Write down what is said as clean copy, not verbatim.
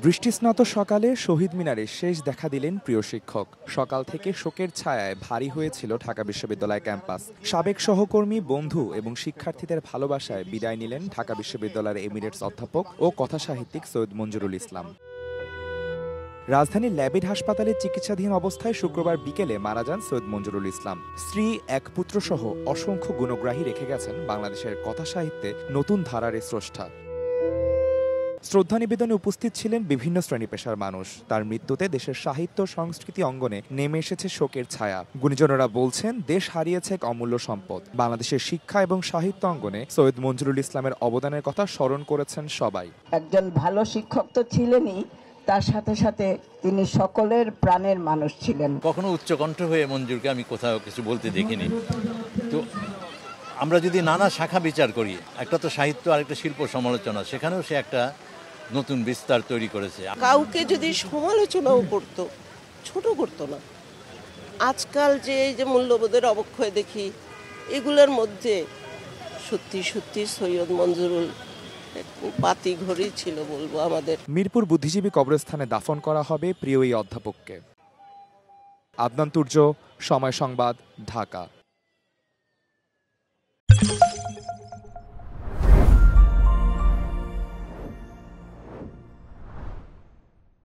বৃষ্টিস্নাত সকালে শহীদ মিনারে শেষ দেখা দিলেন প্রিয় শিক্ষক। সকাল থেকে শোকের ছায়ায় ভারী হয়েছিল ঢাকা বিশ্ববিদ্যালয় ক্যাম্পাস। সাবেক সহকর্মী, বন্ধু এবং শিক্ষার্থীদের ভালোবাসায় বিদায় নিলেন ঢাকা বিশ্ববিদ্যালয়ের এমিরেটস অধ্যাপক ও কথাসাহিত্যিক সৈয়দ মঞ্জুরুল ইসলাম। রাজধানীর ল্যাবিড হাসপাতালে চিকিৎসাধীন অবস্থায় শুক্রবার বিকেলে মারা যান সৈয়দ মঞ্জুরুল ইসলাম। স্ত্রী, এক পুত্রসহ অসংখ্য গুণগ্রাহী রেখে গেছেন বাংলাদেশের কথাসাহিত্যে নতুন ধারার স্রষ্টা। শ্রদ্ধা নিবেদনে উপস্থিত ছিলেন বিভিন্ন শ্রেণী পেশার মানুষ। তার মৃত্যুতে দেশের সাহিত্য সংস্কৃতি অঙ্গনে নেমে এসেছে শোকের ছায়া। গুণীজনেরা বলছেন, দেশ হারিয়েছে এক অমূল্য সম্পদ। বাংলাদেশের শিক্ষা এবং সাহিত্য অঙ্গনে সৈয়দ মঞ্জুরুল ইসলামের অবদানের কথা স্মরণ করেছেন সবাই। একজন ভালো শিক্ষক তো ছিলেনই, তার সাথে সাথে তিনি সকলের প্রাণের মানুষ ছিলেন। কখনো উচ্চকণ্ঠ হয়ে মঞ্জুরকে আমি কোথাও কিছু বলতে দেখিনি। তো আমরা যদি নানা শাখা বিচার করি, একটা তো সাহিত্য আর একটা শিল্প সমালোচনা, সেখানেও সে একটা নতুন বিস্তার তৈরি করেছে। কাউকে যদি সমালোচনাও করতো, ছোট করতো না। আজকাল যে এই যে মূল্যবোধের অবক্ষয় দেখি, এগুলোর মধ্যে সত্যি সত্যি সৈয়দ মঞ্জুরুল বাতি ঘড়ি ছিল বলবো আমাদের। মিরপুর বুদ্ধিজীবী কবরস্থানে দাফন করা হবে প্রিয় এই অধ্যাপককে। আদনান তুর্য, সময় সংবাদ, ঢাকা।